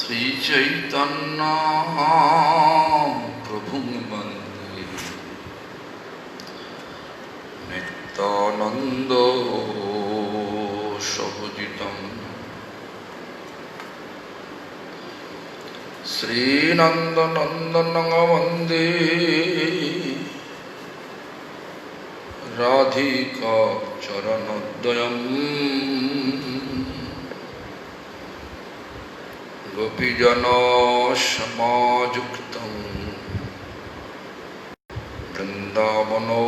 श्री चैतन्य प्रभु वंदे नित्यानंद सहोदितं श्रीनंदनंदनं वंदे राधिका चरणोदयम् गोपीजनसमायुक्तं वृन्दावनो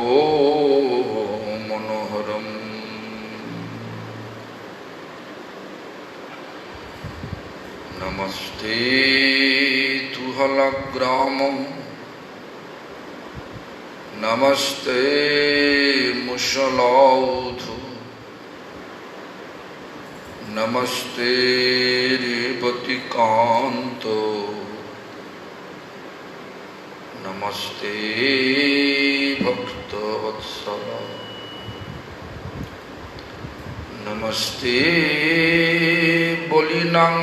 मनोहरम् नमस्ते तुहलग्रामं नमस्ते मुसलाउधु नमस्ते रेवतिकान्तो नमस्ते भक्तवत्सल नमस्ते बलिनां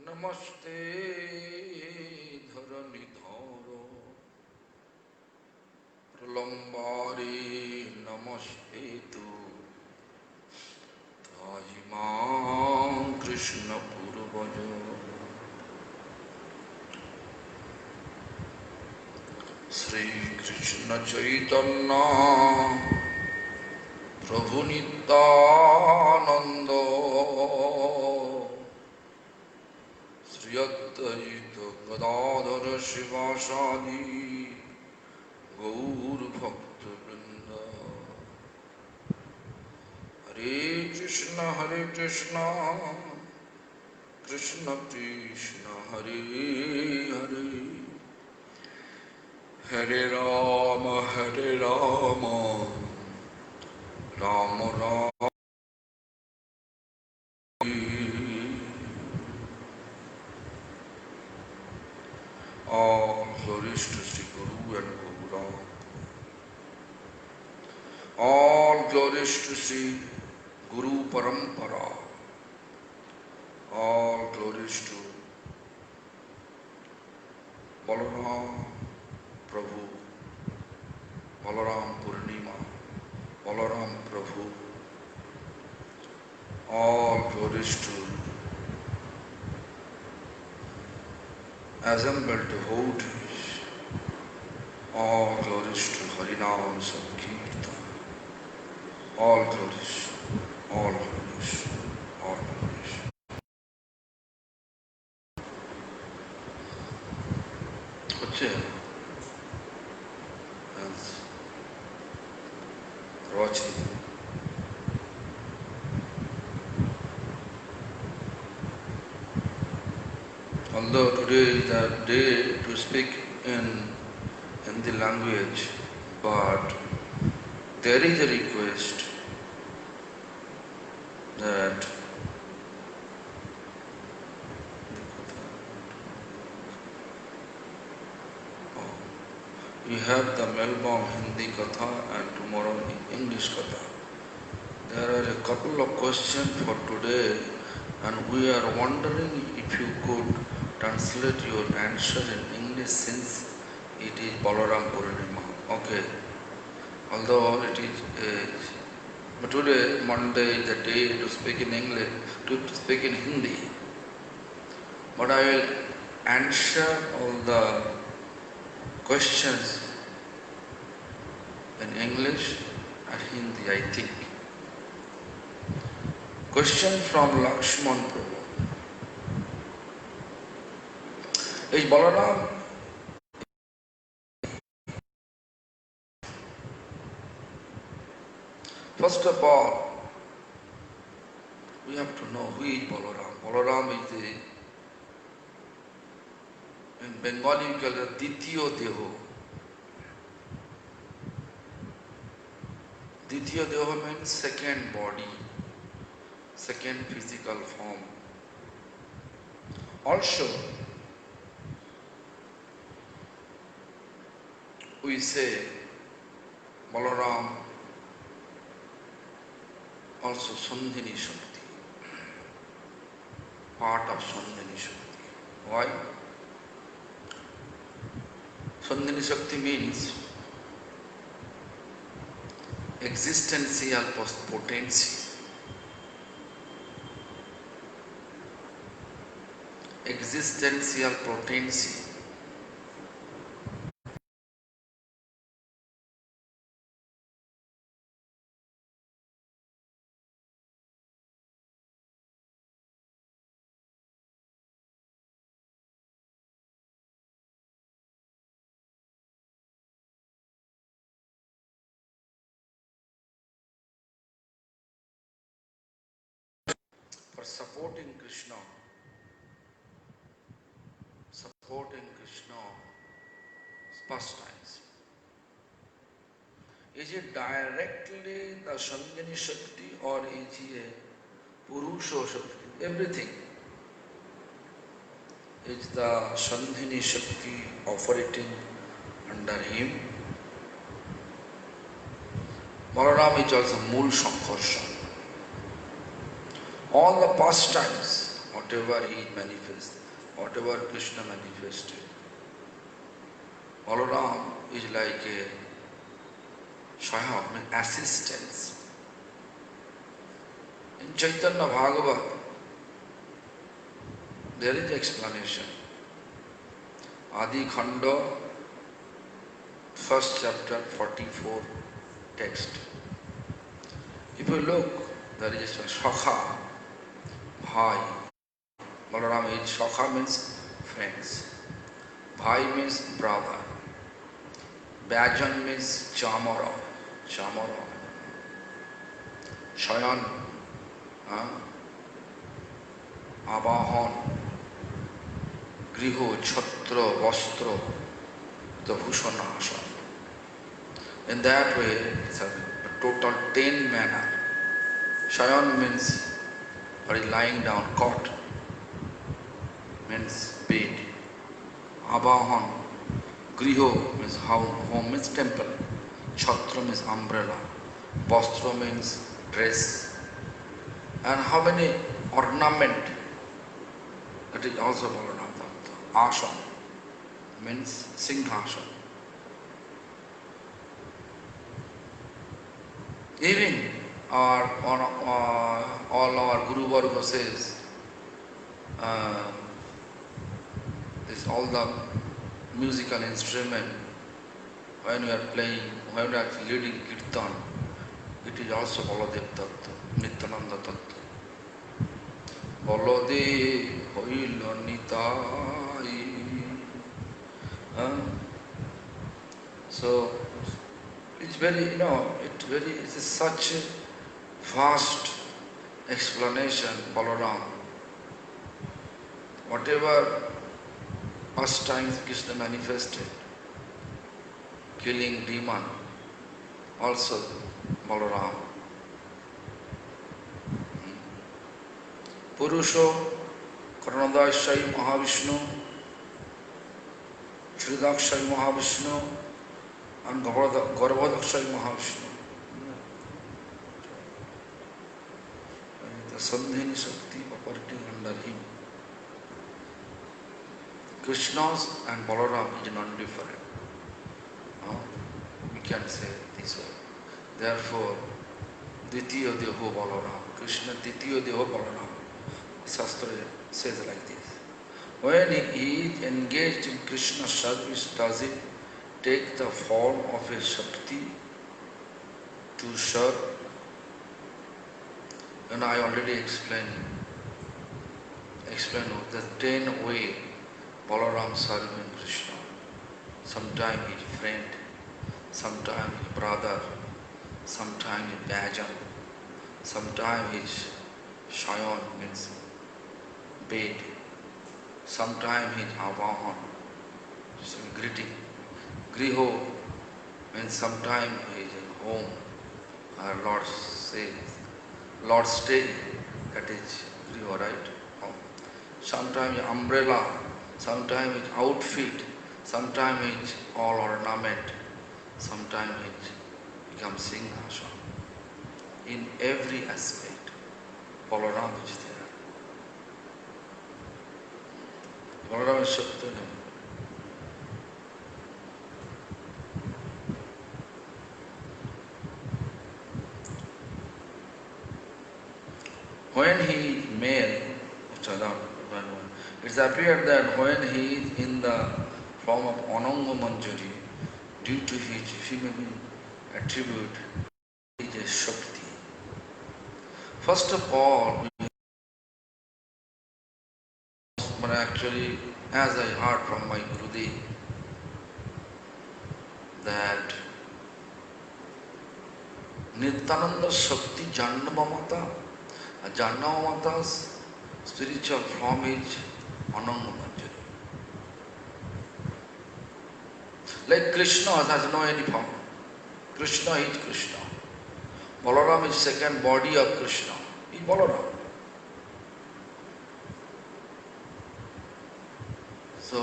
नमस्ते धरणिधरो प्रलम्बारे नमस्ते तु मां कृष्ण पूर्वज श्री कृष्ण चैतन्य प्रभु नित्यानंद श्री अद्वैत गदाधर शिवासादि गौर भक्त वृंद हरे Krishna Krishna Krishna Hare Hare Hare Ram Ram Ram all glories to Sri Guru and Guru. All glories to Sri Guru Parampara. All glories to Balaram Prabhu, Balaram Purnima, Balaram Prabhu. All glories to assembled devotees. All glories to Harinam Sankirtan. All glories, all glories, all glories. হচ্ছে Rochi. Although today is a day to speak in Hindi language, but there is a request that we have the Melbourne Hindi Katha and tomorrow English Katha. There are a couple of questions for today and we are wondering if you could translate your answer in English since it is Balaram Purnima. Okay. Although it is but today, Monday is the day to speak in English, to speak in Hindi. But I will answer all the questions in English and Hindi, I think. Question from Lakshman Prabhu. Is Balaram first of all, we have to know who is Balaram. Balaram is the, in Bengali we call it Dithiyo Deho. Dithiyo Deho means second body, second physical form. Also, we say Balaram also Sandhini Shakti. part of Sandhini Shakti. Why? Sandhini Shakti means existential potency. Existential potency. For supporting Krishna's pastimes. Is it directly the Sandhini Shakti or is it a Purusha Shakti? Everything is the Sandhini Shakti operating under him. Balaram is also Mool Sankarshan. All the pastimes, whatever he manifests, whatever Krishna manifested, Balaram is like a Shahab, an assistance. In Chaitanya Bhagavat, there is explanation. Adi Khanda, first chapter, 44 text. If you look, there is a Shakha, Bhai. Balaram is Shakha means friends. Bhai means brother. Bhajan means Chamara. Chamara. Shayan. Abahan. Griho, Chhatra, Vastra, the Bhushana Asha. In that way, it's a total 10 manner. Shayan means lying down, cot, means bed. Abahan, Griho means home means temple. Chhatra means umbrella. Vastra means dress. And how many ornament? That is also Balaram Tattva. Ashan means Singhashan. Even all our Guru Varga says, this all the musical instrument, when we are playing, when we are leading Kirtan, it is also Baladev Tattva, Nityananda Tattva. Baladev hoilo nitai. So, it's very, it's such a vast explanation, Balaram. Whatever pastimes Krishna manifested, killing demon, also Balaram. Purusha, Karnadashai Mahavishnu, Sridakshai Mahavishnu, and Garbhadakshay Mahavishnu. The Sandhini Shakti operating under him. Krishna's and Balaram is non-different. We can say this way. Therefore, Ditiya Deho Balaram. Krishna Ditiya Deho Balaram. Shastra says like this. When he is engaged in Krishna's service, does it take the form of a Shakti to serve? And I already explained the 10 ways Balaram serving Krishna. Sometimes his friend, sometimes his brother, sometimes his Bhajan, sometimes his Shayan means bed, sometimes his Avahan, greeting. Griho means sometimes his home. Our Lord says, Lord stay, that is Griho, right? Sometimes umbrella, sometimes it's outfit, sometimes it's all ornament, sometimes it becomes Singhasana. In every aspect, Balaram is there. Balarameর শক্তি নেই। When he is male, it's appeared that when he is in the form of Ananga Manjari, due to his feminine attribute, he is a Shakti. First of all, but actually, as I heard from my Gurudev, that Nityananda Shakti Jannamamata, Jannamamata's spiritual form is Ananga Manjari. Like Krishna has no any form. Krishna is Krishna. Balaram is second body of Krishna. He is Balaram. So,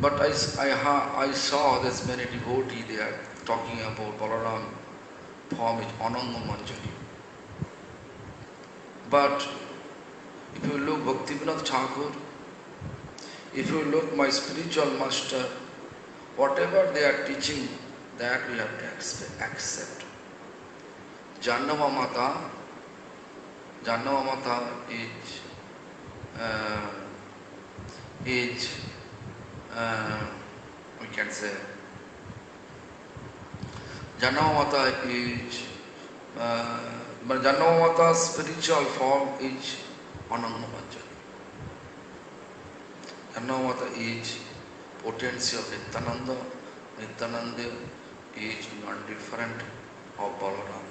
but I saw this many devotees, they are talking about Balaram form is Ananga Manjari. But if you look Bhaktivinoda Thakur, if you look my spiritual master, whatever they are teaching, that we have to accept. Jannamamata is we can say Jannamamata is but Jannamamata's spiritual form is Ananga Manjari. Jannamamata is potency of Nityananda. Nityananda is not different of Balaram.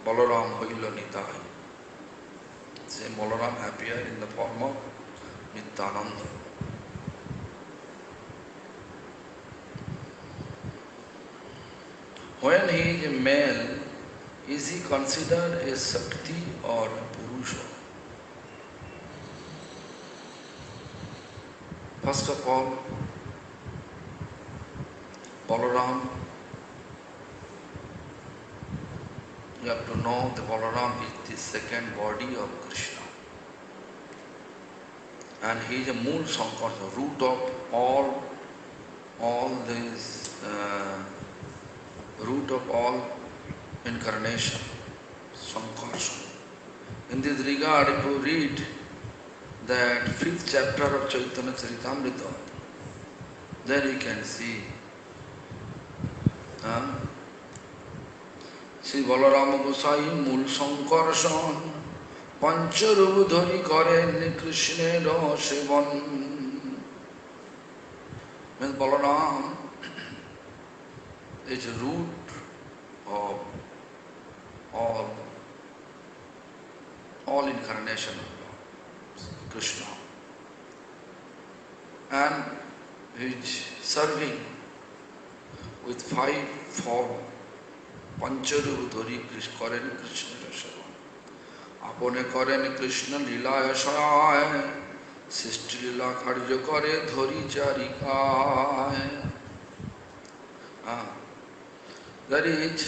Balaram Hoila Nitai. Same Balaram appear in the form of Nityananda. When he is a male, is he considered a Shakti or a Purusha? First of all, Balaram, you have to know that Balaram is the second body of Krishna. And he is a Mool Sankar, the root of all this, root of all incarnation, Sankarshan. In this regard, if you read that 5th chapter of Chaitanya Charitamrita, then you can see Sri Balarama Gosai Mool Sankarshan Pancharup Dhari Karen Krishnera Sevan. Means Balaram is a root of all incarnation of Krishna, and he is serving with 5 forms. Pancharup Dhari Karen Krishna Sevan. Apone Karen Krishna Lilaya Shaya Sishti Lila Karya Kare Dhari Charikaya. That is,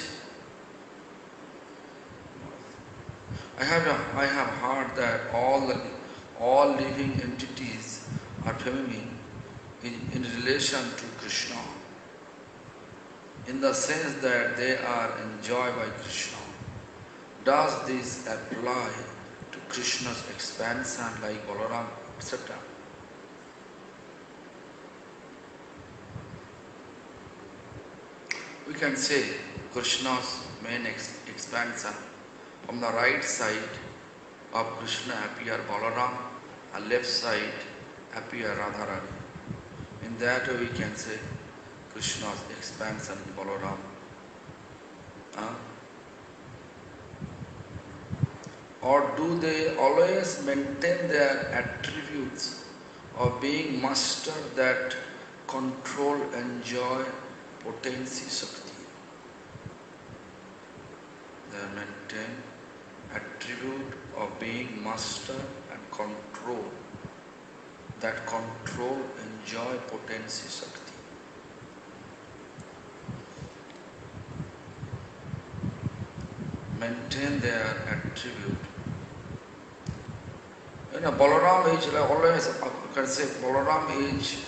I have heard that all living entities are feminine in relation to Krishna, in the sense that they are enjoyed by Krishna. Does this apply to Krishna's expansion like Balaram, etc.? We can say Krishna's main expansion. From the right side of Krishna appear Balaram, and left side appear Radharani. In that way we can say Krishna's expansion is Balaram. Or do they always maintain their attributes of being master that control, enjoy, potency, Shakti? They maintain attribute of being master and control, that control, enjoy, potency, Shakti. Maintain their attribute. Balaram is, like always you can say, Balaram is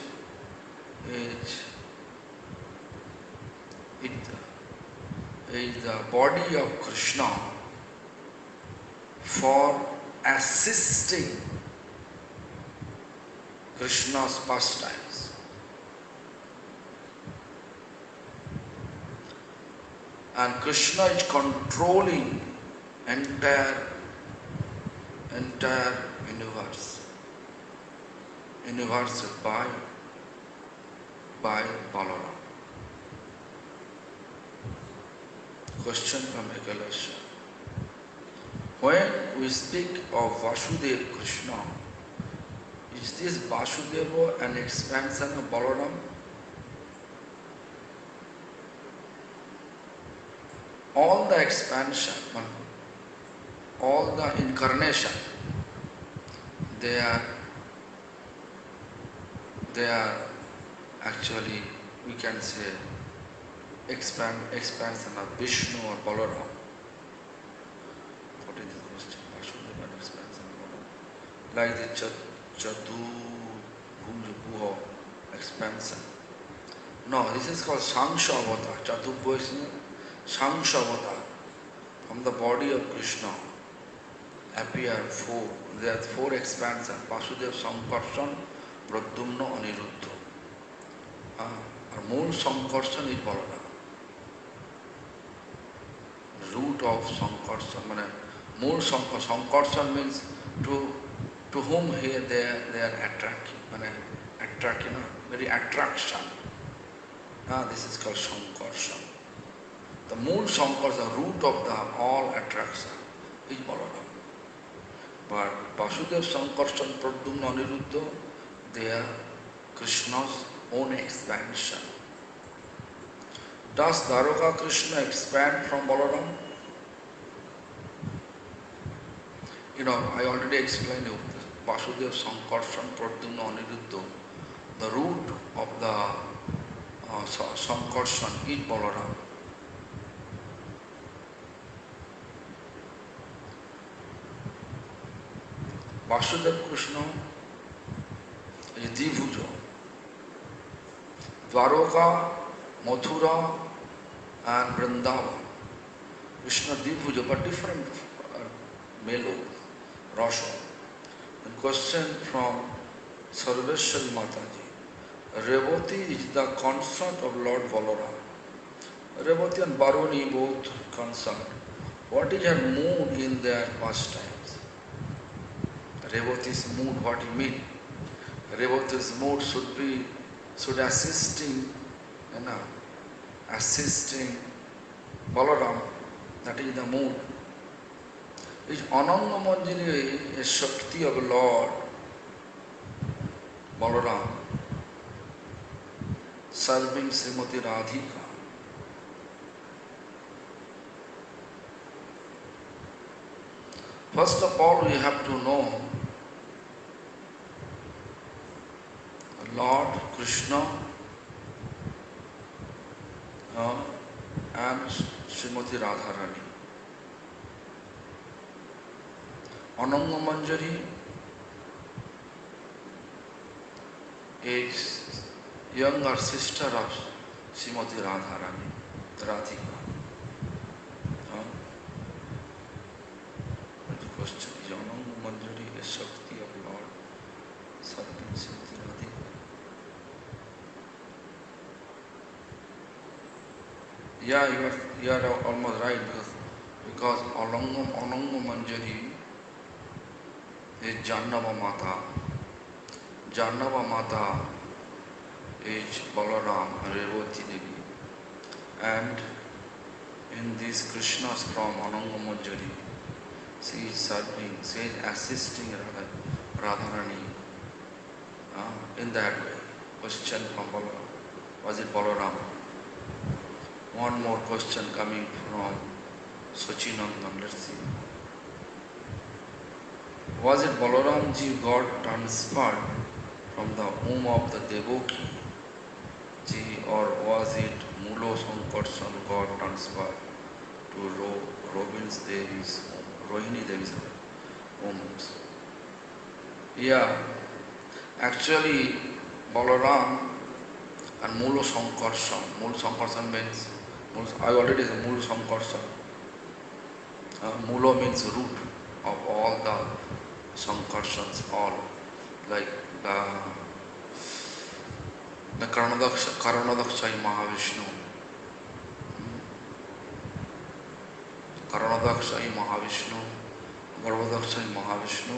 it is the body of Krishna for assisting Krishna's pastimes. And Krishna is controlling entire universe. Universe by Balaram. Question from Ekalasha. When we speak of Vasudeva Krishna, is this Vasudeva an expansion of Balaram? All the expansion, all the incarnation, they are actually, we can say, expansion of Vishnu or Balaram. What is the question? Vasudeva and expansion of Balaram. Like the Chatu expansion. No, this is called Sangsha Avatar. Chatubhuj is Sangsha Avatar. From the body of Krishna appear four. There are four expansions. Vasudeva, Sankarshan, Pradyumna, Aniruddha. Our Mool Sankarshan is Balaram. Root of Sankarshan. Mool Sankarshan means to whom here they are attracting. Attracting, very attraction. This is called Sankarshan. The Mool Sankarshan, root of the all attraction, is Balaram. But Vasudeva, Sankarshan, Pradyumna, Aniruddha, they are Krishna's own expansion. Does Dwaraka Krishna expand from Balaram? I already explained you, Vasudeva, Sankarshan, Pradyumna, Aniruddha, the root of the Sankarshan is Balaram. Vasudeva Krishna is Dvibhuja. Dwaraka, Mathura and Vrindavan. Krishna Dvibhuja, but different melo, Rasha. And question from Sarveshwari Mataji. Revati is the consort of Lord Balaram. Revati and Baruni both concerned. What is her mood in their pastimes? Revati's mood, what you mean? Revati's mood should assisting Balaram, that is the mood. Is Ananga Manjari a Shakti of Lord Balaram serving Srimati Radhika? First of all, we have to know Lord Krishna and Srimati Radharani. Ananga Manjari is younger sister of Srimati Radharani, Radhika. The question is Ananga Manjari a Shakti of Lord serving Srimati Radhika? Yeah, you are almost right, because Ananga Manjari is Jannava Mata. Jannava Mata is Balaram and Revati Devi. And in these Krishnas from Ananga Manjari, she is serving, she is assisting Radharani in that way. Question from Balaram. Was it Balaram? One more question coming from Sachinandan. Let's see. Was it Balaram ji got transferred from the womb of the Devaki ji, or was it Mulo Sankarshan got transferred to Rohini Devi's womb? Yeah, actually Balaram and Mula Sankarshan. Mula Sankarshan means, I already said Mula Sankarshan. Mula means root of all the Sankarshans, all. Like the Karanadakshay Mahavishnu, Karanadakshay Mahavishnu, Garbhadakshay Mahavishnu,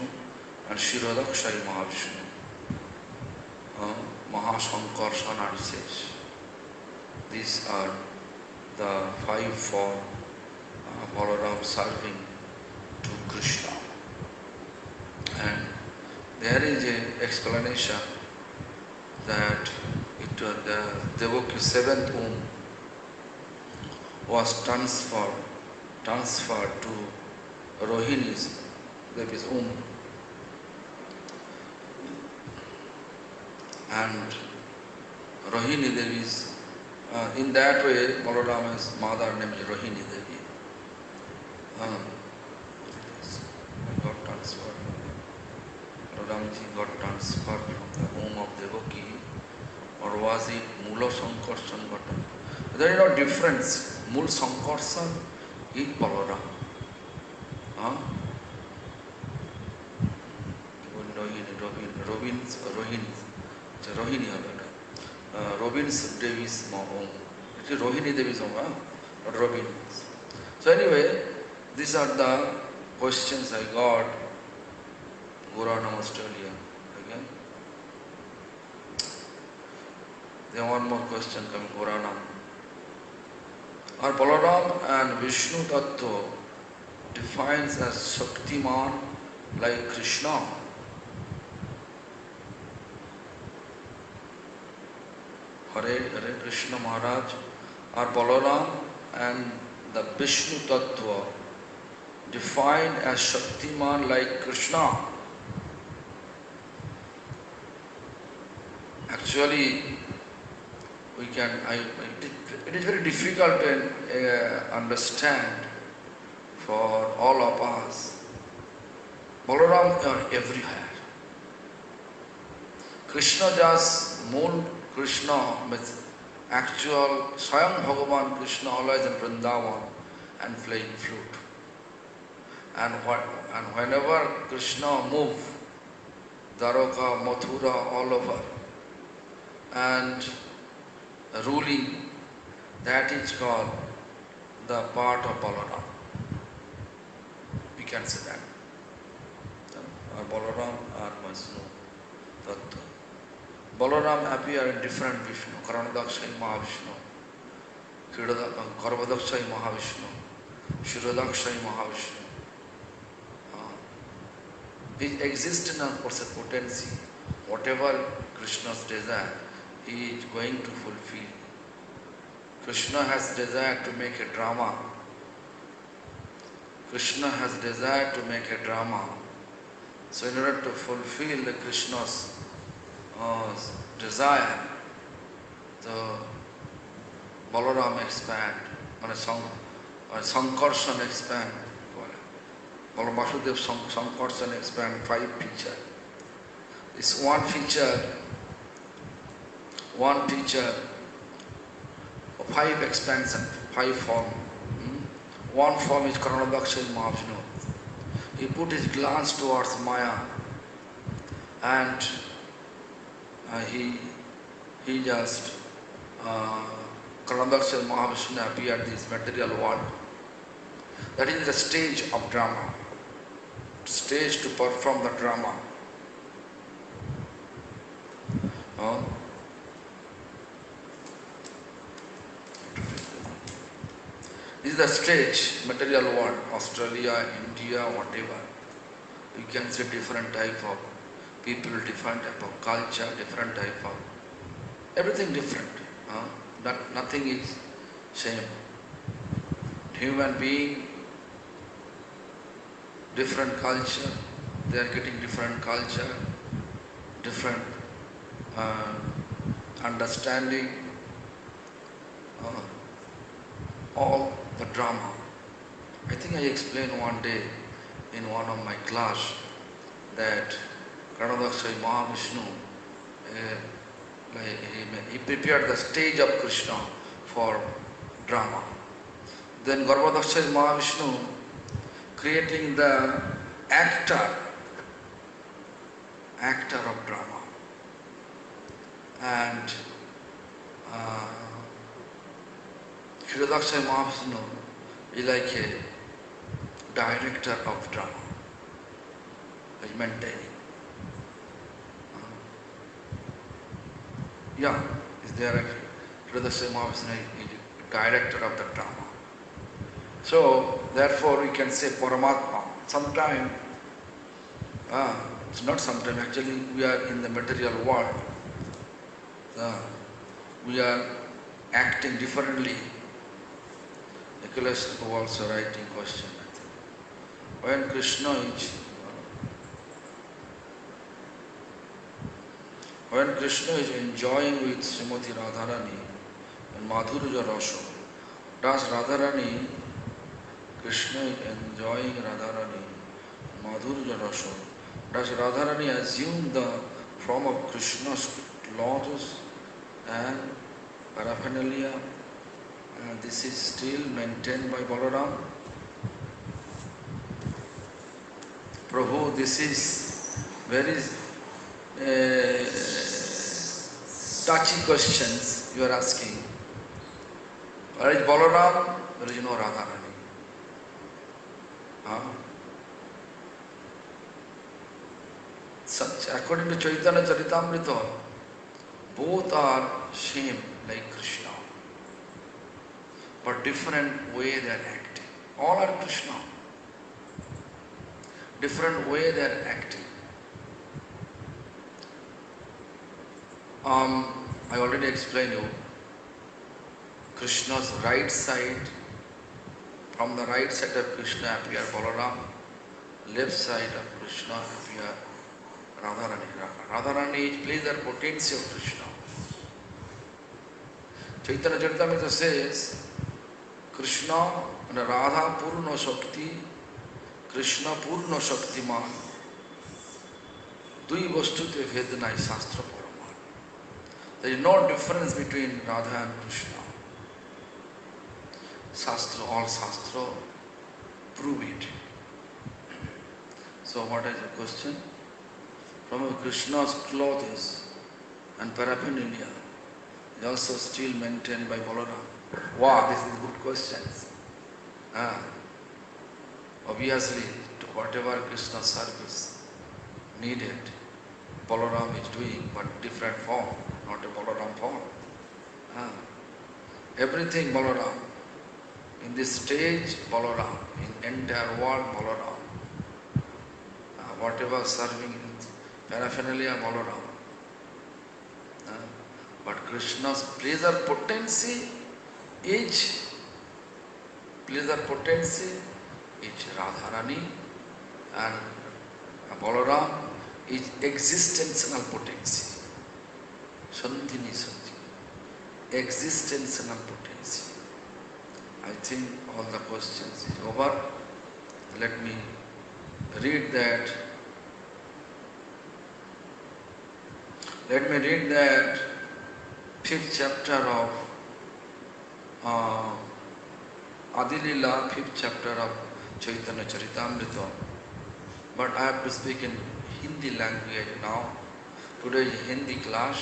and Shirodakshay Mahavishnu. Mahasankarshan says. These are the five for Balaram serving to Krishna. And there is an explanation that the Devaki's seventh womb was transferred to Rohini's Devi's womb. And Rohini Devi's, in that way, Balarama's mother name is Rohini Devi. Got transferred. Balaramji got transferred from the womb of Devaki, or was it Mula Sankarshan got transferred? There is no difference. Mula Sankarshan is Balaram. Rohini Robin's Devi's home. It is Rohini Devi's home, not Robin's. So anyway, these are the questions I got. Guranam, Australia. Again. Then one more question coming, Guranam. Are Balaram and Vishnu Tattva defines as Shaktiman like Krishna? Hare Krishna Maharaj, are Balaram and the Vishnu Tattva defined as Shaktiman like Krishna? Actually, it is very difficult to understand for all of us. Balaram are everywhere. Krishna just moon Krishna with actual Swayam Bhagavan Krishna always in Vrindavan and playing flute. And whenever Krishna move, Dwaraka, Mathura, all over, and ruling, that is called the part of Balaram. We can say that. Balaram or Vishnu Tattva. Balaram appear in different Vishnu, Karanadakshay Mahavishnu, Garbhadakshay Mahavishnu, Shirodakshay Mahavishnu. His existence potency, whatever Krishna's desire, he is going to fulfill. Krishna has desire to make a drama. Krishna has desire to make a drama. So in order to fulfill the Krishna's desire, the Balaram expand, Sankarshan expand. Balaram Vasudev Sankarshan expand 5 features. This one feature, 5 expansion, 5 form. One form is Karanadakshay Mahavishnu. He put his glance towards Maya and he just Karanadakshay Mahavishnu appeared in this material world. That is the stage of drama. Stage to perform the drama. This is the stage, material world, Australia, India, whatever. You can see different type of people, different type of culture, different type of everything different. Nothing is same. Human being, different culture, they are getting different culture, different understanding, all the drama. I think I explained one day in one of my class that Karnadakshay Mahavishnu, he prepared the stage of Krishna for drama. Then Garbhadakshay Mahavishnu creating the actor of drama. And Kshirodakshay Mahavishnu is like a director of drama, is maintaining. Is there Kshirodakshay Mahavishnu is director of the drama. So therefore we can say Paramatma. Sometime, it's not sometime, actually we are in the material world. We are acting differently. Nicholas was also writing question, I think. When Krishna is enjoying with Srimati Radharani and Madhurya Rasa, does Radharani, Krishna is enjoying Radharani and Madhurya Rasa, does Radharani assume the form of Krishna's lotus and paraphernalia? This is still maintained by Balaram. Prabhu, this is very touchy questions you are asking. Where is Balaram? There is no Radharani. Such, according to Chaitanya Charitamrita, both are same like Krishna, but different way they are acting. All are Krishna. Different way they are acting. I already explained you. Krishna's right side, from the right side of Krishna appear Balaram, left side of Krishna appear Radharani. Radharani is pleasure potency of Krishna. Chaitanya Charitamrita says, Krishna and Radha Purna Shakti, Krishna Purna Shaktiman, Dui Vastute Vedanai Shastra Paraman. There is no difference between Radha and Krishna. Shastra, all Shastra prove it. So what is the question? From Krishna's clothes and paraphernalia is also still maintained by Balaram. Wow, this is good questions. Obviously, to whatever Krishna service needed, Balaram is doing, but different form, not a Balaram form. Everything Balaram. In this stage, Balaram. In entire world, Balaram. Whatever serving paraphernalia, Balaram. But Krishna's pleasure potency is Radharani, and Balaram is existential potency. Sandhini Sandhi. Existential potency. I think all the questions is over. Let me read that. Let me read that 5th chapter of Adilila, 5th chapter of Chaitanya Charitamrita. But I have to speak in Hindi language now. Today is Hindi class.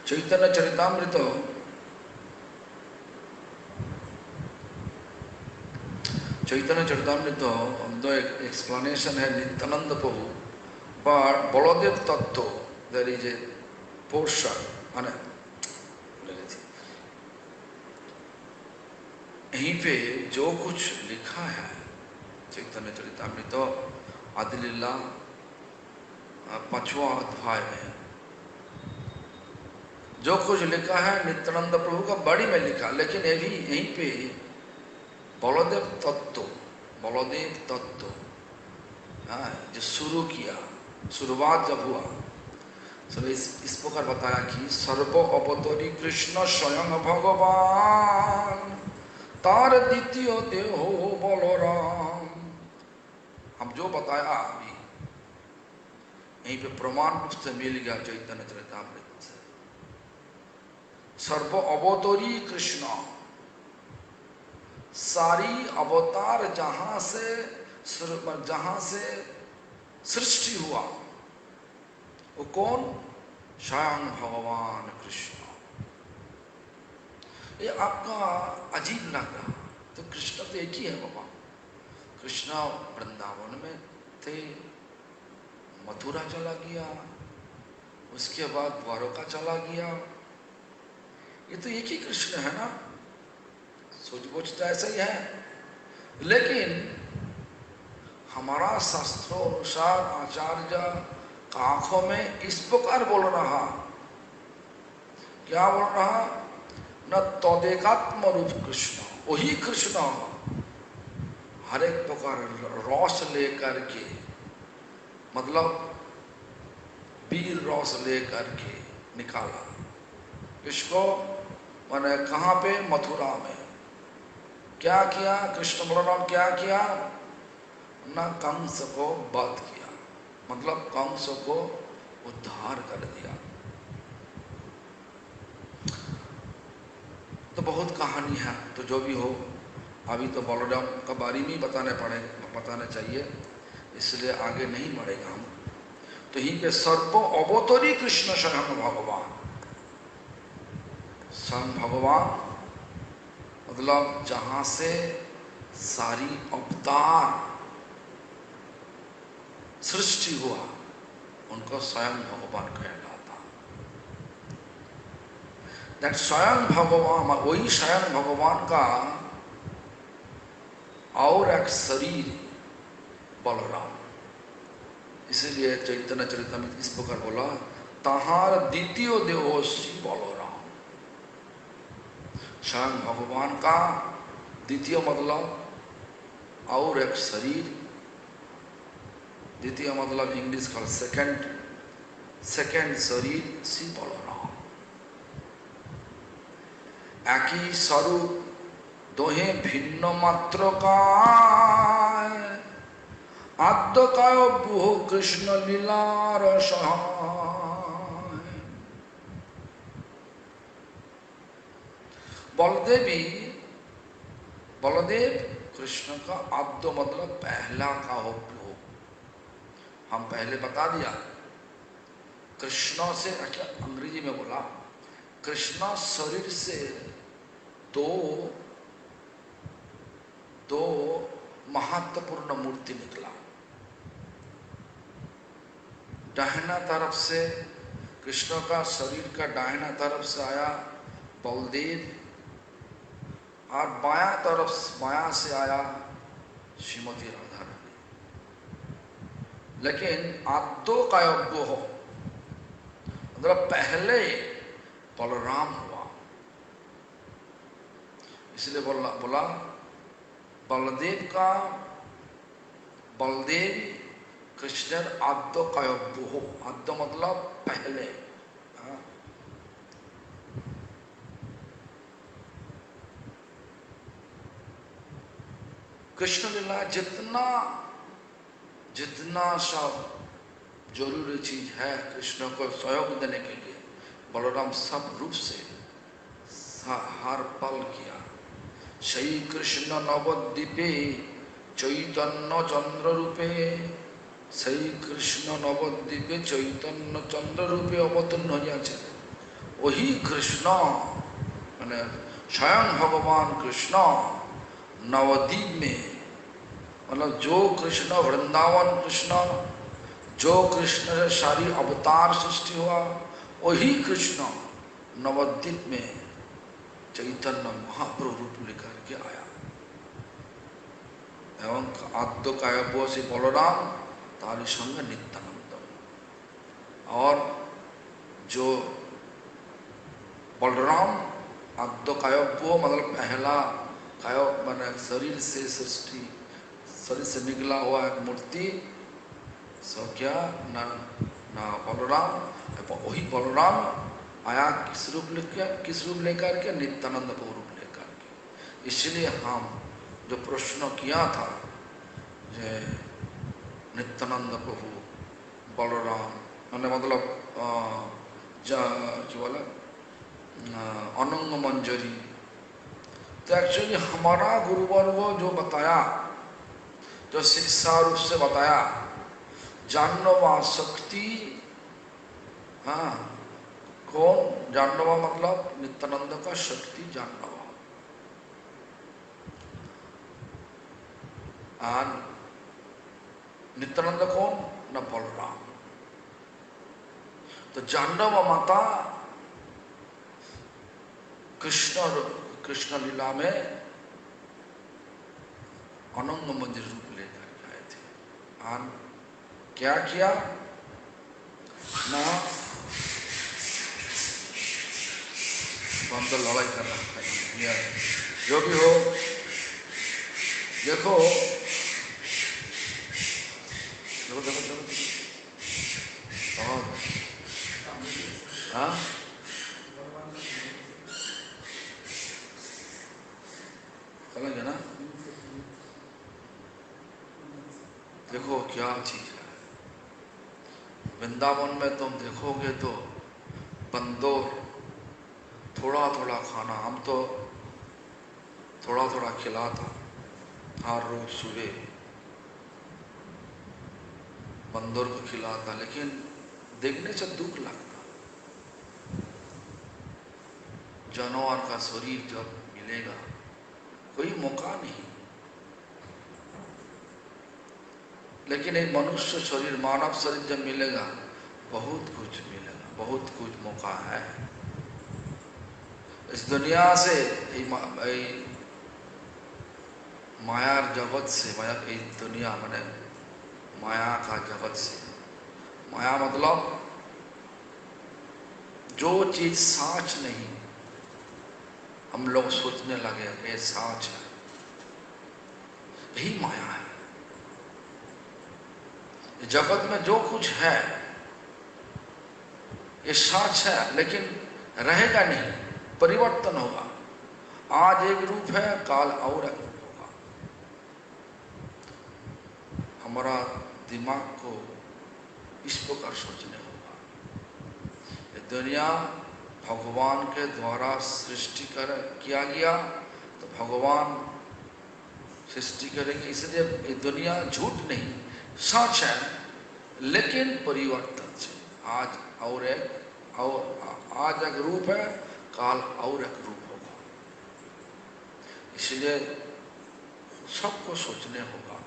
Chaitanya Charitamrita, the explanation है Nityananda Prabhu, but Baladev Tattva, there is a portion, यहीं पे जो कुछ लिखा है चैतन्य चरितामृत आदिलीला 5वां अध्याय में जो कुछ लिखा है नित्यानंद प्रभु का बड़ी में लिखा, लेकिन ये भी यहीं पे बलदेव तत्व जो शुरू किया, शुरुआत जब हुआ सब इस प्रकार बताया कि सर्व अवतरी कृष्ण स्वयं भगवान, तार द्वितीय देहो बलराम। हम जो बताया अभी यहीं पे प्रमाण रूप से मिल गया चैतन्य चरितामृत से। सर्व अवतरी कृष्ण, सारी अवतार जहां से सृष्टि हुआ वो कौन? स्वयं भगवान कृष्ण। ये आपका अजीब लग रहा तो कृष्ण तो एक ही है बाबा। कृष्ण वृंदावन में थे, मथुरा चला गया, उसके बाद द्वारका चला गया, ये तो एक ही कृष्ण है ना। सोच बोझ तो ऐसा ही है, लेकिन हमारा शास्त्रों अनुसार आचार्य आंखों में इस प्रकार बोल रहा, क्या बोल रहा? न तदेकात्म रूप कृष्ण, वही कृष्ण हर एक प्रकार रस लेकर के, मतलब वीर रस लेकर के निकाला। इसको मैंने कहाँ पे? मथुरा में। क्या किया कृष्ण बलराम? क्या किया? न कंस को वध किया, मतलब कंस को उद्धार कर दिया। तो बहुत कहानी है, तो जो भी हो अभी तो बलराम का बारे में बताने चाहिए, इसलिए आगे नहीं बढ़ेगा हम। तो यहीं पे सर्व अवतरी कृष्ण स्वयं भगवान, स्वयं भगवान मतलब जहां से सारी अवतार सृष्टि हुआ उनको स्वयं भगवान कहलाता। दैट स्वयं भगवान, वही स्वयं भगवान का और एक शरीर बलराम। इसीलिए चैतन्य चरितामृत इस प्रकार बोला, तहार द्वितीय देहो श्री बलराम। स्वयं भगवान का द्वितीय मतलब और एक शरीर, द्वितीय मतलब इंग्लिश का सेकंड शरीर श्री बलराम। एक ही स्वरूप दोहे भिन्न मात्र का, आद्य काय बुह कृष्ण लीलार सहाय। बलदेव कृष्ण का आद्य मतलब पहला का हो। हम पहले बता दिया, कृष्ण से, अच्छा अंग्रेजी में बोला, कृष्ण शरीर से दो महत्वपूर्ण मूर्ति निकला। दाहिना तरफ से कृष्ण का शरीर का दाहिना तरफ से आया बलदेव, और बायां से आया श्रीमती राधा रानी। लेकिन आद्यो कायज्ञ हो मतलब पहले बलराम हुआ, इसलिए बोला बलदेव कृष्ण आद्य कायज्ञ हो। आद्य मतलब पहले। कृष्ण लीला जितना सब जरूरी चीज है कृष्ण को सहयोग देने के लिए, बलराम सब रूप से हर पल किया। श्री कृष्ण नवद्वीपे चैतन्य चंद्र रूपे, श्री कृष्ण नवद्वीपे चैतन्य चंद्र रूपे अवतीर्ण हो जाए। वही कृष्ण मैंने स्वयं भगवान कृष्ण नवद्वीप में, मतलब जो कृष्ण वृंदावन कृष्ण, जो कृष्ण से सारी अवतार सृष्टि हुआ, वही कृष्ण नवद्वीप में चैतन्य महाप्रभु रूप लेकर के आया। एवं आद्य कायज्ञ से बलराम तारी संग नित्यानंद। और जो बलराम आद्य कायज्ञ मतलब पहला काय मैंने शरीर से सृष्टि, शरीर से निकला हुआ एक मूर्ति, सो क्या न ना बलराम, वही बलराम आया किस रूप लेकर के? नित्यानंद को रूप लेकर के। इसलिए हम जो प्रश्न किया था जे नित्यानंद प्रभु बलराम मैंने मतलब जो बोला अनंग मंजरी, तो एक्चुअली हमारा गुरुवर्ग जो बताया, जो शिक्षा रूप से बताया, जानवा शक्ति, हाँ कौन जानवा मतलब नित्यानंद का शक्ति जानवा, और नित्यानंद कौन? न बलराम। तो जानवा माता कृष्ण लीला में अनंग मंदिर रूप लेकर के आए थे। और क्या किया ना, हम तो लड़ाई कर रहा है, जो भी हो देखो देखो देखो देखो, और हाँ समझ ना, देखो क्या चीज है। वृंदावन में तुम देखोगे तो बंदों थोड़ा थोड़ा खाना, हम तो थोड़ा थोड़ा खिलाता हर रोज सुबह, बंदर को खिलाता, लेकिन देखने से दुख लगता। जानवर का शरीर जब मिलेगा, कोई मौका नहीं, लेकिन एक मनुष्य शरीर, मानव शरीर जब मिलेगा, बहुत कुछ मिलेगा, बहुत कुछ मौका है। इस दुनिया से माया जगत से, माया इस दुनिया मैंने माया का जगत से, माया मतलब जो चीज साच नहीं, हम लोग सोचने लगे ये साच है, यही माया है। जगत में जो कुछ है ये साच है, लेकिन रहेगा नहीं, परिवर्तन होगा। आज एक रूप है, काल और एक रूप होगा। हमारा दिमाग को इस प्रकार सोचने होगा। ये दुनिया भगवान के द्वारा सृष्टि किया गया, तो भगवान सृष्टि करेंगे, इसलिए ये दुनिया झूठ नहीं, सच है, लेकिन परिवर्तन से। आज और एक, और आज एक रूप है, काल और एक रूप होगा। इसलिए सबको सोचने होगा।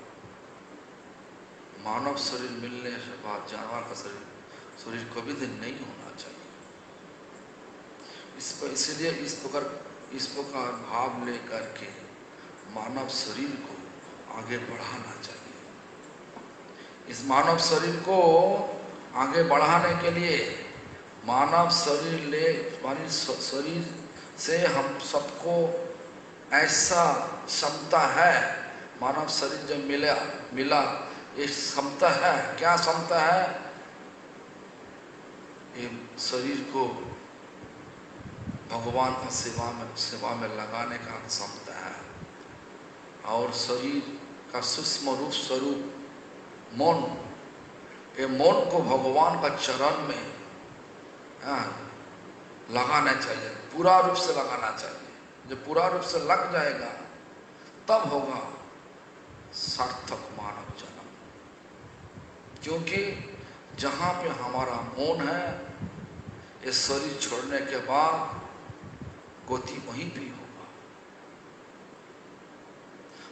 मानव शरीर मिलने के बाद जानवर का शरीर कभी दिन नहीं होना चाहिए। इसलिए इस प्रकार भाव लेकर के मानव शरीर को आगे बढ़ाना चाहिए। इस मानव शरीर को आगे बढ़ाने के लिए मानव शरीर से हम सबको ऐसा क्षमता है, मानव शरीर जब मिला एक क्षमता है। क्या क्षमता है? ये शरीर को भगवान का सेवा में लगाने का क्षमता है। और शरीर का सूक्ष्म रूप स्वरूप मन, ये मन को भगवान का चरण में लगाना चाहिए, पूरा रूप से लगाना चाहिए। जब पूरा रूप से लग जाएगा तब होगा सार्थक मानव जन्म। क्योंकि जहाँ पे हमारा मन है, ये शरीर छोड़ने के बाद गति वहीं भी होगा।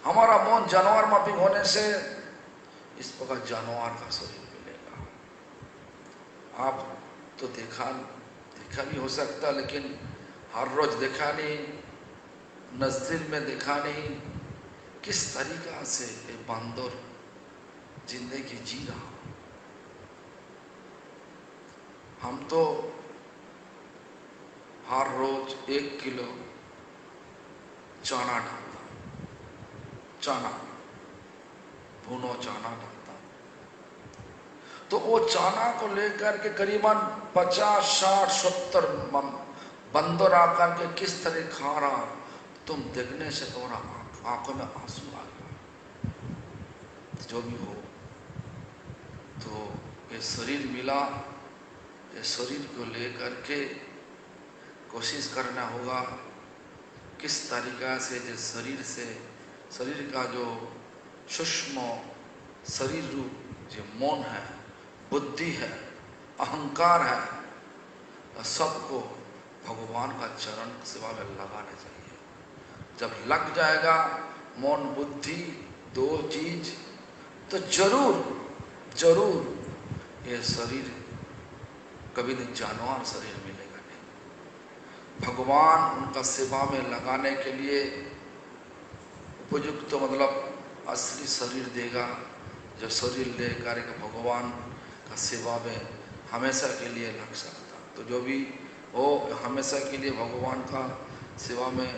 हमारा मन जानवर माफिक होने से इस प्रकार जानवर का शरीर मिलेगा। आप तो देखा भी हो सकता, लेकिन हर रोज देखा नहीं, नजदीक में देखा नहीं, किस तरीका से ये बंदर जिंदगी जी रहा। हम तो हर रोज 1 किलो चना डालता, चना भुनो चना डालता, तो वो चाना को लेकर के करीबन 50, 60, 70 बंदर आकर के किस तरह खा रहा, तुम देखने से तुम्हारा आंखों में आंसू आ गया। जो भी हो, तो ये शरीर मिला, ये शरीर को लेकर के कोशिश करना होगा किस तरीका से जो शरीर का जो सूक्ष्म शरीर रूप जो मन है, बुद्धि है, अहंकार है, सबको भगवान का चरण सेवा में लगाना चाहिए। जब लग जाएगा मन बुद्धि दो चीज, तो जरूर ये शरीर कभी नहीं जानवर शरीर मिलेगा नहीं। भगवान उनका सेवा में लगाने के लिए उपयुक्त मतलब असली शरीर देगा, जो शरीर लेकर के भगवान का सेवा में हमेशा के लिए लग सकता। तो जो भी हो, हमेशा के लिए भगवान का सेवा में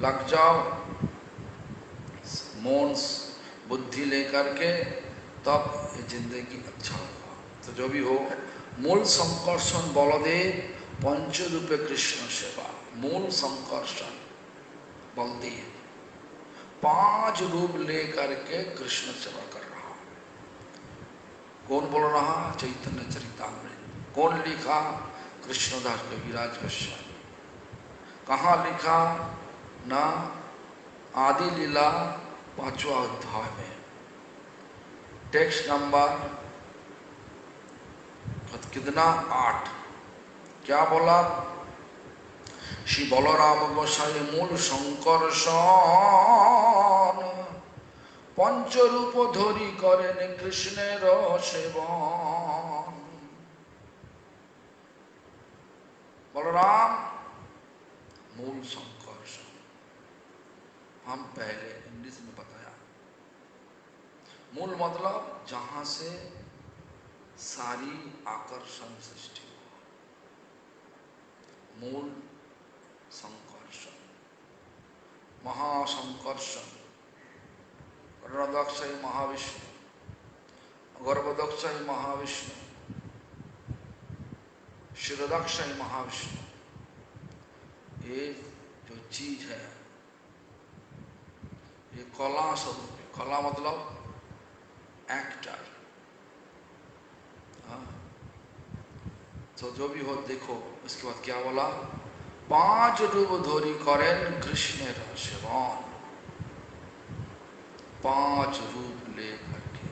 लग जाओ, मन बुद्धि लेकर के, तब ये जिंदगी अच्छा होगा। तो जो भी हो, मूल संकर्षण बलदेव पंच रूपे कृष्ण सेवा। मूल संकर्षण बलदेव 5 रूप लेकर के कृष्ण सेवा कर रहा। कौन बोल रहा? चैतन्य चरितामृत। कौन लिखा? कृष्णदास कविराज गोस्वामी। कहाँ लिखा? ना आदि लीला 5वां अध्याय में, टेक्स्ट नंबर कितना 8। क्या बोला? श्री बलराम गोसाई मूल संकर्षण पंचरूप धरी करें कृष्णेर सेवन। बलराम मूल संकर्षण, हम पहले इंग्लिश में बताया। मूल मतलब जहां से सारी आकर्षण सृष्टि हो, मूल संकर्षण, महासंकर्षण, रणदक्षय महाविष्णु, गर्भदक्षय महाविष्णु, शिरोदक्षय महाविष्णु। ये जो चीज है, ये कला स्वरूप। कला मतलब एक्टर। तो जो भी हो, देखो उसके बाद क्या बोला? 5 रूप धोरी करें कृष्ण सेवन। 5 रूप ले करके।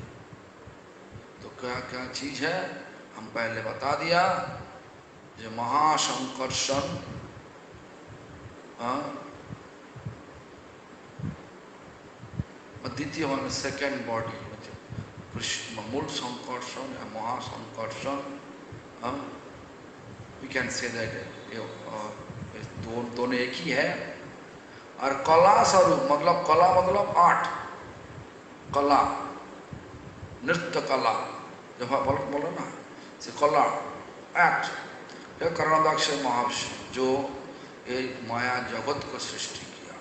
तो क्या क्या चीज है हम पहले बता दिया। जो महासंकर्षण, द्वितीय वन सेकेंड बॉडी, कृष्ण मूल संकर्षण या महासंकर्षण, वी कैन से दैट दोनों एक ही है। और कला स्वरूप मतलब, कला मतलब 8 कला, नृत्य कला जो बोलो ना, से कला एक्ट। यह कर्णदाक्ष महाविष्णु जो एक माया जगत को सृष्टि किया।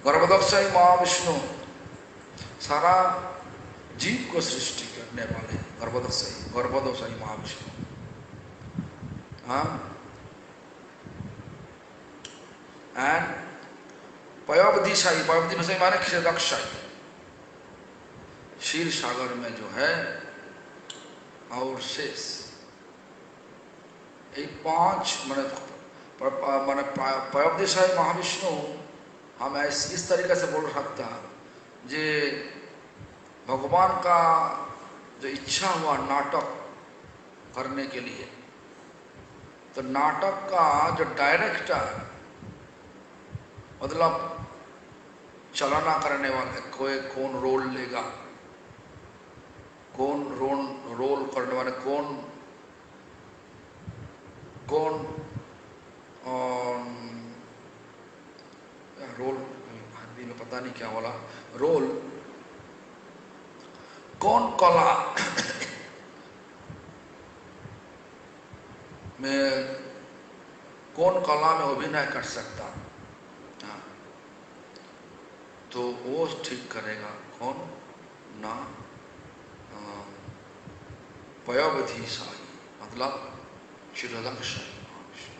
गर्भदक्षय महाविष्णु सारा जीव को सृष्टि करने वाले गर्भदक्षय महाविष्णु। एंड पयोवधिशाई, पयोवधिशाई माने क्षीरदक्षाई, क्षीर सागर में जो है, और शेष। ये 5 माने पयोवधिशाई महाविष्णु हम इस तरीके से बोल सकता जे भगवान का जो इच्छा हुआ नाटक करने के लिए, तो नाटक का जो डायरेक्टर मतलब चलना करने वाले, कोई कौन रोल लेगा, कौन रोल करने वाले, कौन रोल, हिंदी में पता नहीं क्या बोला, रोल कौन कला में, कौन कला में अभिनय कर सकता, तो वो ठीक करेगा कौन ना, पयावधि साई, मतलब चिरदक्षाई महाविष्णु।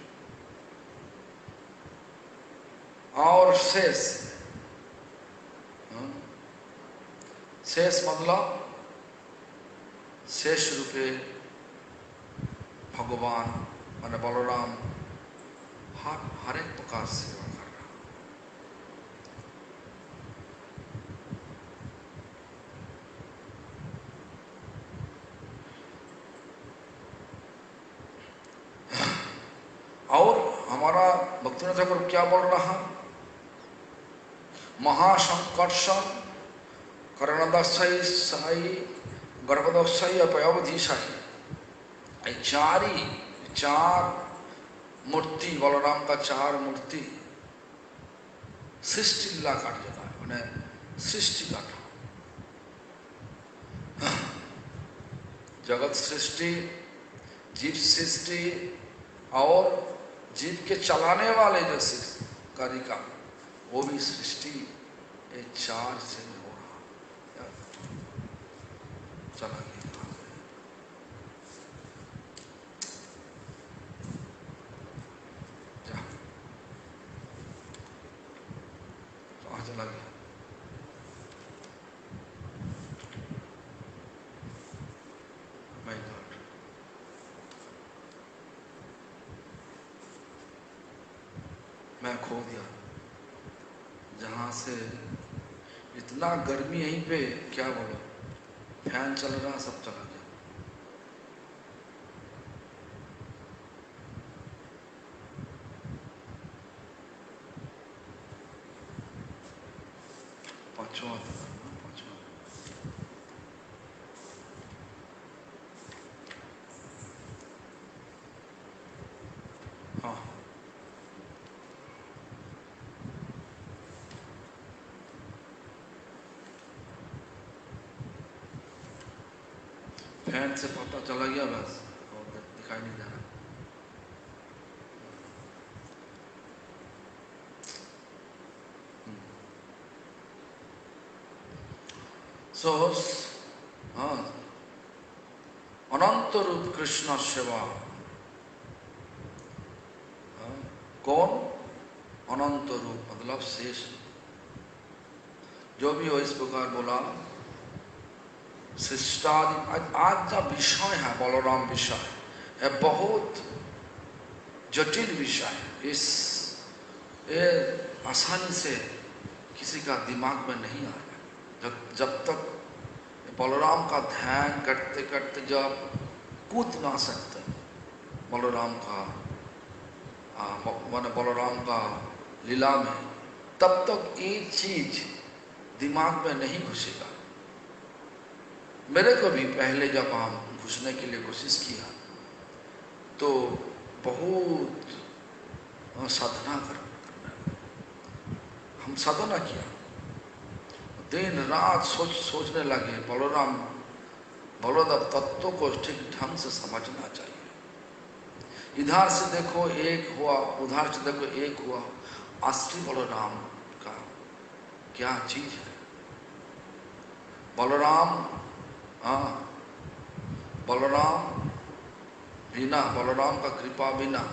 और शेष, शेष मतलब शेष रूपे भगवान माने बलराम हर एक प्रकार सेवा कर रहा। और हमारा भक्तिनाथ ठाकुर क्या बोल रहा, महासंकर्षण करणदशाई साई गर्भदशाई पयावधि साई, चार मूर्ति बलराम का, चार मूर्ति सृष्टि लीला कार्य का मैंने सृष्टि का जगत सृष्टि, जीव सृष्टि और जीव के चलाने वाले जो कार्य का वो भी सृष्टि, ये चार से हो रहा। चला गया चला गया। माय गॉड, मैं खो दिया। जहां से इतना गर्मी यहीं पे, क्या बोलो, फैन चल रहा, सब चला गया। पांचवा हाँ, फैन से पता चला गया बस, और दिखाई नहीं दे रहा। सो हाँ, अनंत रूप कृष्ण सेवा, कौन अनंत रूप मतलब शेष, जो भी हो इस प्रकार बोला शिष्टादि। आज का विषय है बलराम विषय है, बहुत जटिल विषय। इस ये आसानी से किसी का दिमाग में नहीं आएगा जब तक बलराम का ध्यान करते करते जब कूद ना सकते बलराम का माने बलराम का लीला में, तब तक एक चीज दिमाग में नहीं घुसेगा। मेरे को भी पहले जब हम घुसने के लिए कोशिश किया तो बहुत साधना करना, हम साधना किया, दिन रात सोचने लगे बलराम बलदेव तत्व को ठीक ढंग से समझना चाहिए। इधर से देखो एक हुआ, उधर से देखो एक हुआ, असली बलराम का क्या चीज है। बलराम बलराम बिना, बलराम का कृपा बिना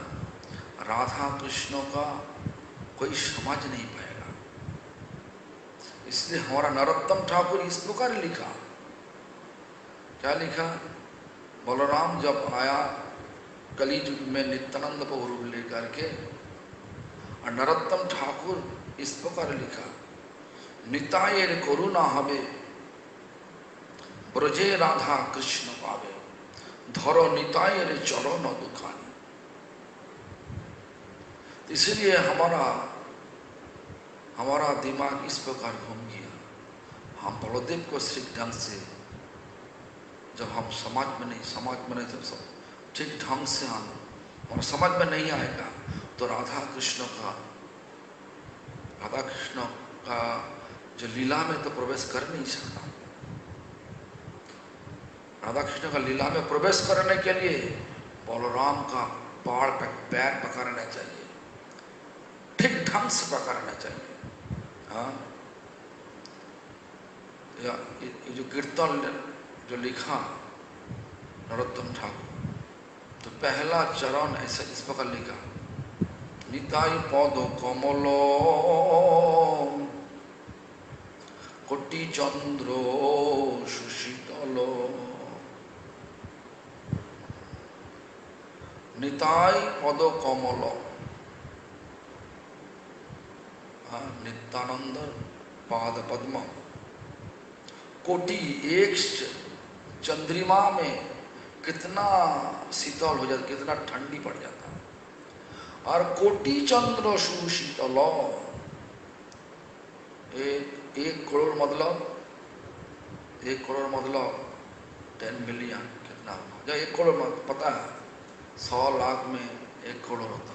राधा कृष्ण का कोई समझ नहीं पाएगा। इसलिए हमारा नरोत्तम ठाकुर इस प्रकार लिखा, क्या लिखा, बलराम जब आया कलियुग में नित्यानंद प्रभु लेकर के, और नरोत्तम ठाकुर इस प्रकार लिखा, निताये करुणा हवे ब्रजे राधा कृष्ण पावे, धरो निताये रे चलो न दुखानी। इसलिए हमारा दिमाग इस प्रकार घूम गया। हम बलदेव को ठीक ढंग से जब हम समाज में नहीं जब सब ठीक ढंग से हम और समझ में नहीं आएगा तो राधा कृष्ण का जो लीला में तो प्रवेश कर नहीं सकता। राधा कृष्ण का लीला में प्रवेश करने के लिए बलराम का पैर पकड़ना चाहिए, ठीक ढंग से पकड़ना चाहिए। हाँ, ये जो कीर्तन जो लिखा नरोत्तम ठाकुर। तो पहला चरण ऐसा इस प्रकार लिखा, निताई पद कमल कोटि चंद्र सुशीतल, निताई पद कमल, नित्यानंद पाद पद्म, कोटि एक चंद्रिमा में कितना शीतल हो जाता, कितना ठंडी पड़ जाता, और कोटि चंद्र सुशीतल, एक करोड़ मतलब 10 मिलियन कितना होगा, जब 1 करोड़ पता है 100 लाख में 1 करोड़ होता,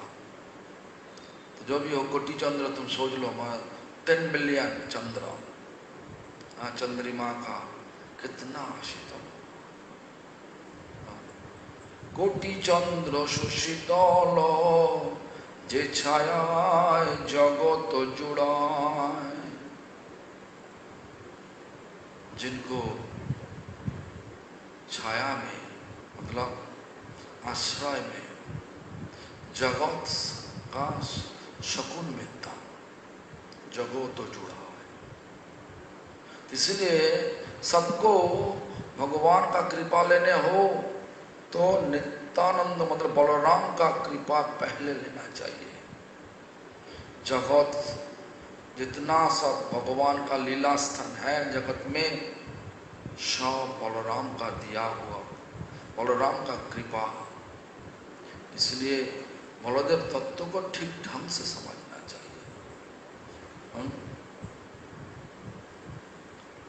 तो जो भी हो कोटि चंद्र तुम सोच लो, 10 मिलियन चंद्र, चंद्रिमा का कितना शीतल, कोटि चंद्र सुशीतल, जे छाया जगत जुड़ाए, जिनको छाया में मतलब आश्रय में जगत का शकुन मिलता, जगत तो जुड़ा है। इसलिए सबको भगवान का कृपा लेने हो तो नित्यानंद मतलब बलराम का कृपा पहले लेना चाहिए। जगत जितना सब भगवान का लीला स्थान है जगत में, सब बलराम का दिया हुआ, बलराम का कृपा। इसलिए बलदेव तत्व को ठीक ढंग से समझना चाहिए।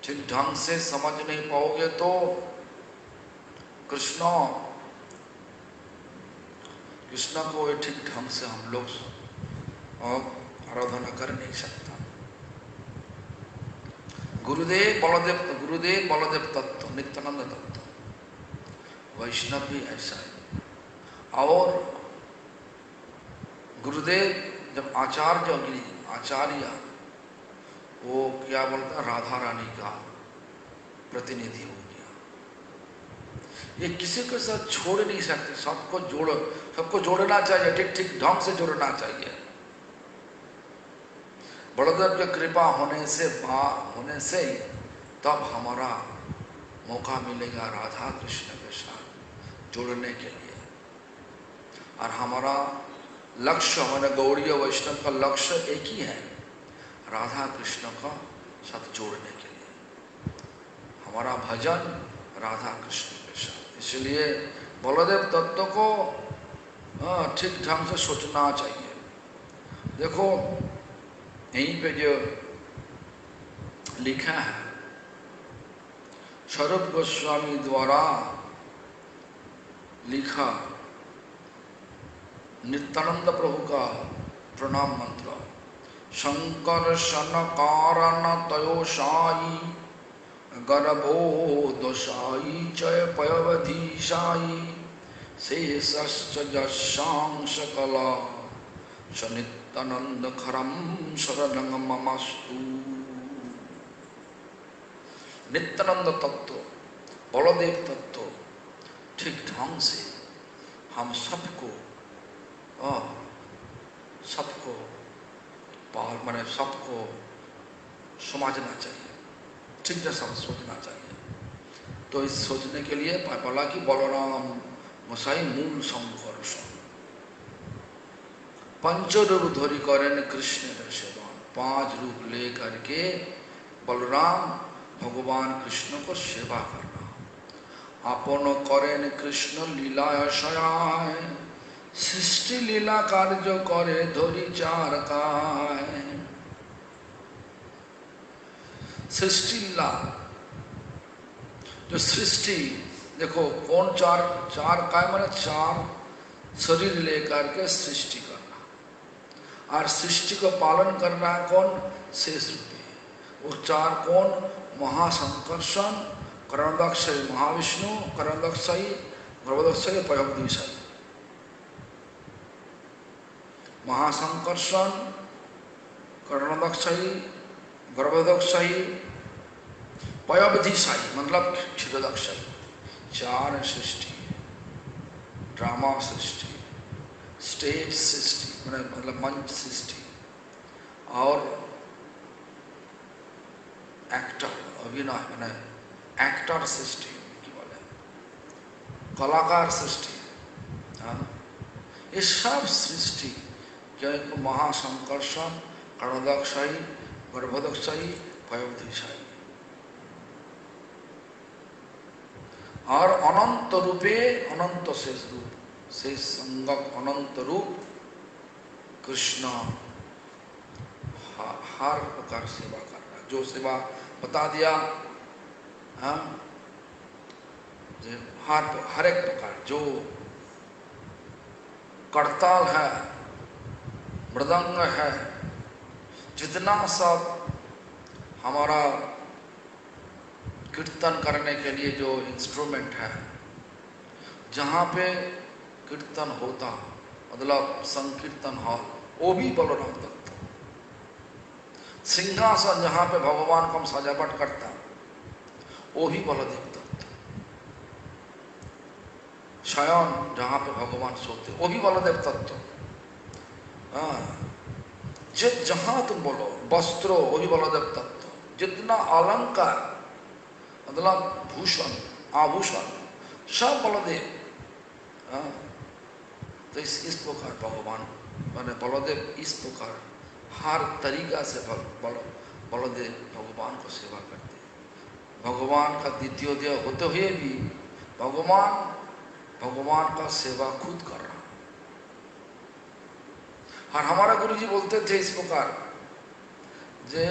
ठीक ढंग से समझ नहीं पाओगे तो कृष्ण को ठीक ढंग से हम लोग आराधना कर नहीं सकता। गुरुदेव बलदेव तत्व, नित्यानंद तत्व, वैष्णव भी ऐसा है। और गुरुदेव जब आचार्य वो क्या बोलता, राधा रानी का प्रतिनिधि हो गया। ये किसी के साथ छोड़ नहीं सकते, सबको जोड़ना चाहिए, ठीक ढंग से जोड़ना चाहिए। बलदेव की कृपा होने से तब हमारा मौका मिलेगा राधा कृष्ण के साथ जोड़ने के लिए। और हमारा लक्ष्य, हमारे गौड़ीय वैष्णव का लक्ष्य एक ही है, राधा कृष्ण का साथ जोड़ने के लिए, हमारा भजन राधा कृष्ण के साथ। इसलिए बलदेव तत्व को ठीक ढंग से सोचना चाहिए। देखो यहीं पे जो लिखा है, स्वरूप गोस्वामी द्वारा लिखा नित्यानंद प्रभु का प्रणाम मंत्र, शंकर सन कारण तयो साई गर्भो दशाई चय पयवधि साई शेषश्च जशांश कला नित्यानंद खरम शरणं ममस्तु। नित्यानंद तत्व, बलदेव तत्व ठीक ढंग से हम सबको मैंने सबको समझना चाहिए, ठीक से सोचना चाहिए। तो इस सोचने के लिए बोला कि बलराम मसाई मूल संघर्ष, 5 रूप धरि करें कृष्ण सेवा, 5 रूप ले करके बलराम भगवान कृष्ण को सेवा करना। अपन करें कृष्ण लीला शयाय, सृष्टि लीला कार्य करे धरि चार काय। सृष्टि लीला जो सृष्टि, देखो कौन चार काय माने 4 शरीर लेकर के सृष्टि करना, और सृष्टि को पालन करना है कौन, शेष रूपी। वो 4 कौन, महासंकर्षण, कर्णदक्षय महाविष्णु, कर्णदक्षय गर्भदक्षय पयवधीशाई। महासंकर्षण, कर्णदक्षय, गर्भदक्षय, पयवधीशाई मतलब क्षीरदक्षय, 4 सृष्टि। ड्रामा सृष्टि, स्टेज सृष्टि मतलब मंच सृष्टि, और एक्टर अभिनय मैंने एक्टर सृष्टि की बोले, कलाकार सृष्टि, ये सब सृष्टि क्या एक महासंकर्षण, कर्णोदकशाही, गर्भोदकशाही, पयोदकशाही और अनंत रूपे, अनंत शेष रूप, शेष संगक अनंत रूप कृष्ण हर प्रकार सेवा करना, जो सेवा बता दिया, हाँ, हर एक प्रकार जो करताल है, मृदंग है, जितना सब हमारा कीर्तन करने के लिए जो इंस्ट्रूमेंट है, जहाँ पे कीर्तन होता मतलब संकीर्तन हॉल, वो भी बलराम दत्त। सिंहासन जहाँ पे भगवान को हम सजावट करता, वो भी बलदेव दत्त। शयन जहाँ पे भगवान सोते, वो भी बलदेव दत्त। जहाँ तुम बोलो वस्त्रो, वो भी बलदेव दत्त। जितना अलंकार मतलब भूषण आभूषण सब बलदेव। तो इस प्रकार भगवान माने बलदेव इस प्रकार हर तरीका से बलदेव भगवान को सेवा करते हैं। भगवान का द्वितीय देव होते हुए भी भगवान का सेवा खुद कर रहा। और हमारा गुरु जी बोलते थे इस प्रकार, जे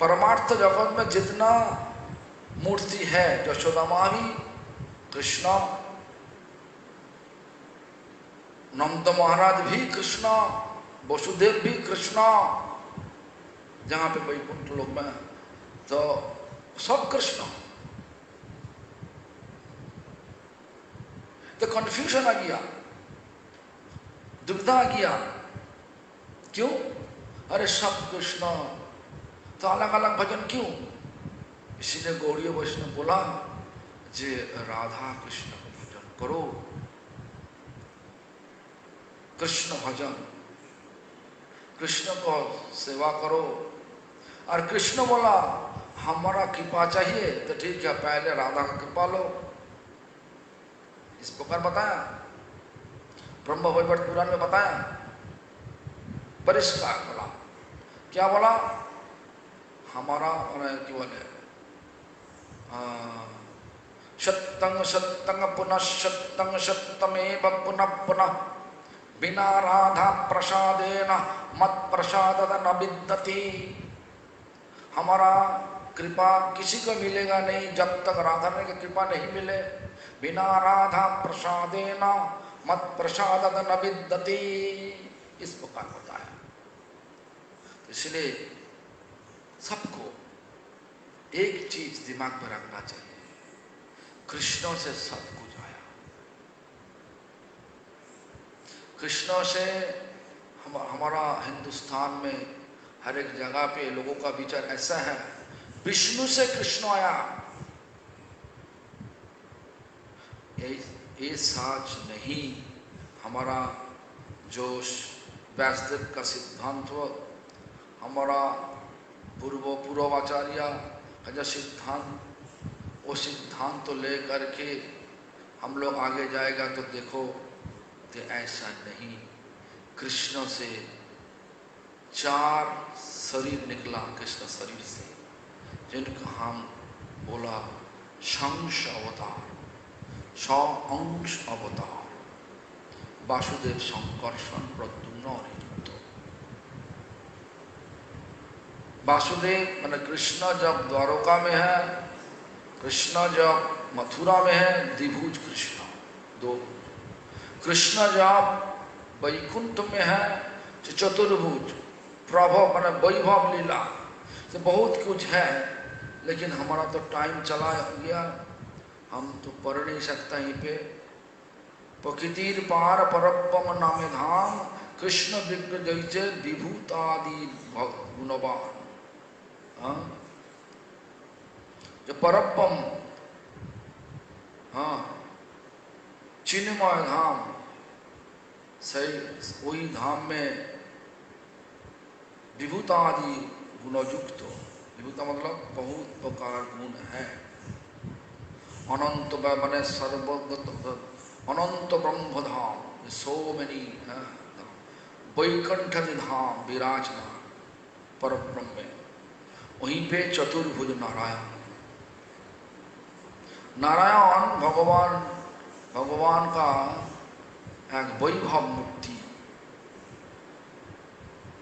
परमार्थ जगत में जितना मूर्ति है, यशोदा माँ भी कृष्ण, नंद महाराज भी कृष्ण, वसुदेव भी कृष्ण, जहां पे वैकुंठ लोक में तो सब कृष्ण। तो कंफ्यूजन आ गया, दुविधा आ गया, क्यों? अरे सब कृष्ण तो अलग अलग भजन क्यों? इसीलिए गौड़ीय वैष्णव बोला, जे राधा कृष्ण को भजन करो, कृष्ण भजन, कृष्ण को सेवा करो। और कृष्ण बोला हमारा कृपा चाहिए तो ठीक है, पहले राधा का कृपा लो। इस प्रकार बताया, ब्रह्म वैवर्त पुराण में बताया, परिष्कार बोला, क्या बोला? हमारा क्या बोले, सत्तंग सत्तंग पुनः सत्तंग सत्तमेव पुनः पुनः बिना राधा प्रसादेन मत प्रसाद न विद्यति। हमारा कृपा किसी को मिलेगा नहीं जब तक राधा की कृपा नहीं मिले। बिना राधा प्रसादेन मत प्रसाद न विद्यति, इस प्रकार होता है। इसलिए सबको एक चीज दिमाग में रखना चाहिए, कृष्ण से सब कुछ आया। कृष्ण से हमारा हिंदुस्तान में हर एक जगह पे लोगों का विचार ऐसा है, विष्णु से कृष्ण आया। ये सच नहीं। हमारा जो व्यासदेव का सिद्धांत हो, हमारा पूर्वाचार्य का जो सिद्धांत, वो सिद्धांत तो ले करके हम लोग आगे जाएगा तो देखो तो ऐसा नहीं। कृष्ण से 4 शरीर निकला, कृष्ण शरीर से, जिनका हम बोला शंश अवतार, 100 अंश अवतार, वासुदेव, संकर्षण, प्रद्युम्न और युक्त। वासुदेव माने कृष्ण जब द्वारका में है, कृष्ण जब मथुरा में है, द्विभुज कृष्ण 2। कृष्ण जब वैकुंठ में है तो चतुर्भुज प्रभव माने वैभव लीला, तो बहुत कुछ है। लेकिन हमारा तो टाइम चला गया, हम तो पढ़ नहीं सकता यहीं पे। प्रकृतिर पार परब्रह्म नामे धाम, कृष्ण विग्रह जैसे विभूतादि गुणवान। जो परब्रह्म, हाँ, चिन्मय धाम, सही वही धाम में विभूतादि गुणयुक्त, विभूता मतलब बहुत प्रकार गुण है। अनंत मैंने सर्वगत अनंत ब्रह्म धाम, सो मेनी वैकुंठ धाम विराजमान पर ब्रह्म में, वहीं पे चतुर्भुज नारायण, नारायण भगवान का एक वैभव मूर्ति।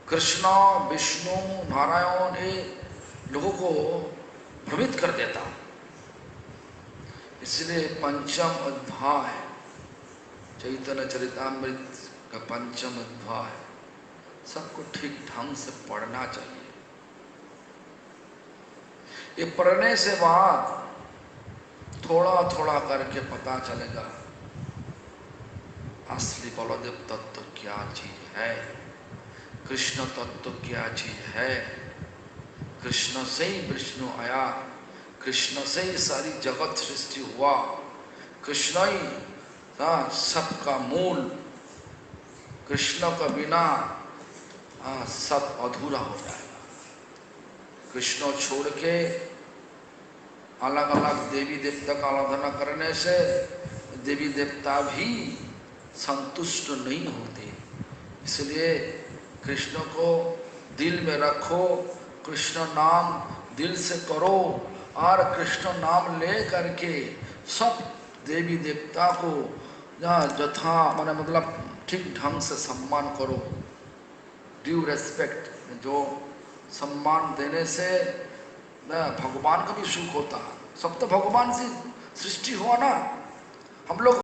कृष्ण विष्णु नारायण ये लोगों को भ्रमित कर देता, इसलिए पंचम अध्याय चैतन्य चरितामृत का पंचम अध्याय सबको ठीक ढंग से पढ़ना चाहिए। ये पढ़ने से बाद थोड़ा थोड़ा करके पता चलेगा असली बलदेव तत्व क्या चीज है, कृष्ण तत्व क्या चीज है। कृष्ण से ही विष्णु आया, कृष्ण से ही सारी जगत सृष्टि हुआ, कृष्ण ही सबका मूल, कृष्ण का बिना सब अधूरा हो जाएगा। कृष्ण छोड़ के अलग अलग देवी देवता का आराधना करने से देवी देवता भी संतुष्ट नहीं होते, इसलिए कृष्ण को दिल में रखो, कृष्ण नाम दिल से करो और कृष्ण नाम ले करके सब देवी देवता को यथा माने मतलब ठीक ढंग से सम्मान करो, ड्यू रेस्पेक्ट। जो सम्मान देने से भगवान का भी सुख होता है, सब तो भगवान से सृष्टि हुआ ना, हम लोग